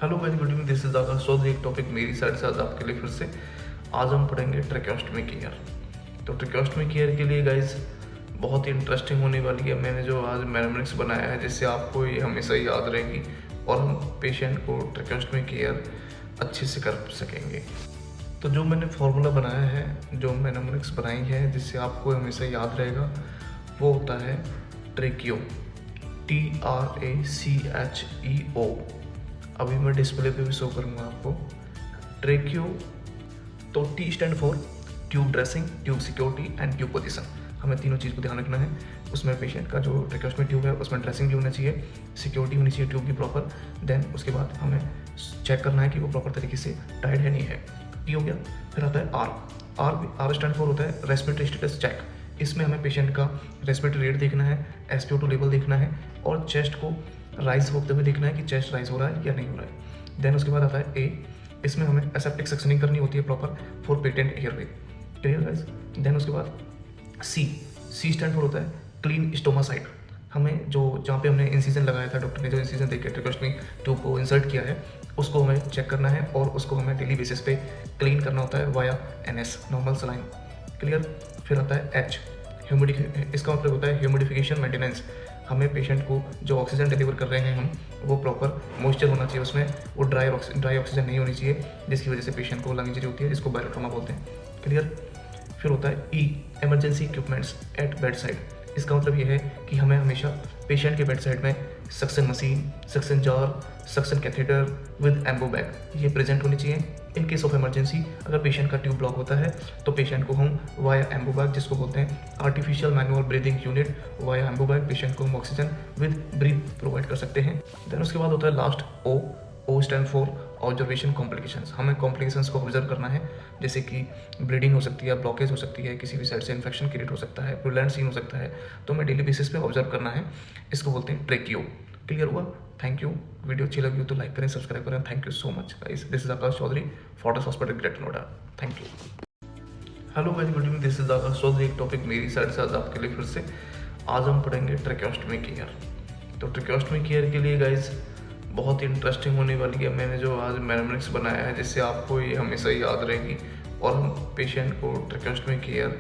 Hello guys, good evening. This is Akash Chaudhary. एक topic मेरी side से आज आपके लिए फिर से। आज हम पढ़ेंगे ट्रेकेस्टमी केयर। तो ट्रेकेस्टमी केयर के लिए गाइस बहुत ही इंटरेस्टिंग होने वाली है। मैंने जो आज मैथमेटिक्स बनाया है जिससे आपको ये हमेशा याद रहेगी और हम पेशेंट को ट्रेकेस्टमी केयर अच्छे से कर सकेंगे। तो जो मैंने फार्मूला बनाया है, जो मैथमेटिक्स बनाई है जिससे आपको हमेशा याद रहेगा, वो होता है ट्रेकियो, TRACHEO। अभी मैं डिस्प्ले पे भी शो करूँगा आपको। ट्रेकियो, तो T stand for tube dressing, tube security and tube position. हमें तीनों चीज़ को ध्यान रखना है। उसमें पेशेंट का जो ट्रेकेस्टमी ट्यूब है उसमें ड्रेसिंग भी होना चाहिए, सिक्योरिटी होनी चाहिए ट्यूब की प्रॉपर। देन उसके बाद हमें चेक करना है कि वो प्रॉपर तरीके से टाइट है नहीं है। टी हो गया। फिर आता है आर स्टैंड फॉर होता है रेस्पिरेटरी स्टेटस चेक। इसमें हमें पेशेंट का रेस्पिरेटरी रेट देखना है, SpO2 लेवल देखना है और चेस्ट को राइज होते हुए देखना है कि चेस्ट राइज हो रहा है या नहीं हो रहा है। देन उसके बाद आता है ए। इसमें हमें एसेप्टिक सक्शनिंग करनी होती है proper for patent airway. Clear guys. Then उसके बाद सी स्टैंड फॉर होता है क्लीन स्टोमासाइड। हमें जो जहाँ पे हमने इंसिजन लगाया था, डॉक्टर ने जो इंसिजन देके ट्रेकेस्टमी ट्यूब को इंसर्ट किया है उसको हमें चेक करना है और उसको हमें डेली बेसिस पे क्लीन करना होता है via NS normal saline. Clear. फिर आता है H, इसका मतलब होता है ह्यूमिडिफिकेशन मेंटेनेंस। हमें पेशेंट को जो ऑक्सीजन डिलीवर कर रहे हैं हम, वो प्रॉपर मॉइस्चर होना चाहिए उसमें, वो ड्राई ऑक्सीजन नहीं होनी चाहिए जिसकी वजह से पेशेंट को लंग इंजरी होती है, जिसको बायोट्रॉमा बोलते हैं। क्लियर। फिर होता है E, emergency equipments at bed side. इसका मतलब ये है कि हमें हमेशा पेशेंट के बेड साइड में suction machine, suction jar, suction catheter with Ambu bag ये प्रेजेंट होनी चाहिए। इन केस ऑफ इमरजेंसी अगर पेशेंट का ट्यूब ब्लॉक होता है तो पेशेंट को हम वाया एम्बो बैग, जिसको बोलते हैं artificial manual breathing unit, via Ambu bag patient को हम ऑक्सीजन विद ब्रीथ प्रोवाइड कर सकते हैं। देन उसके बाद होता है last O stand for observation complications. हमें कॉम्प्लिकेशंस को ऑब्जर्व करना है, जैसे कि ब्लीडिंग हो सकती है, ब्लॉकेज हो सकती है, किसी भी साइड से इन्फेक्शन क्रिएट हो सकता है, प्रूलेंट सीन हो सकता है, तो हमें डेली बेसिस पे ऑब्जर्व करना है। इसको बोलते हैं ट्रेकियो। क्लियर हुआ। Thank you. वीडियो अच्छी लगी हो तो लाइक करें, सब्सक्राइब करें। Thank you so much guys. This is Akash Chaudhary, Fortis hospital, Greater Noida. Thank you. Hello guys, good evening. This is Akash Chaudhary. एक टॉपिक मेरी साइड से आज आपके लिए फिर से। आज हम पढ़ेंगे ट्रेकेस्टमी केयर। तो ट्रेकेस्टमी केयर के लिए गाइस बहुत ही इंटरेस्टिंग होने वाली है। मैंने जो आज मैथमेटिक्स बनाया है जिससे आपको ये हमेशा याद रहेगी और हम पेशेंट को ट्रेकेस्टमी केयर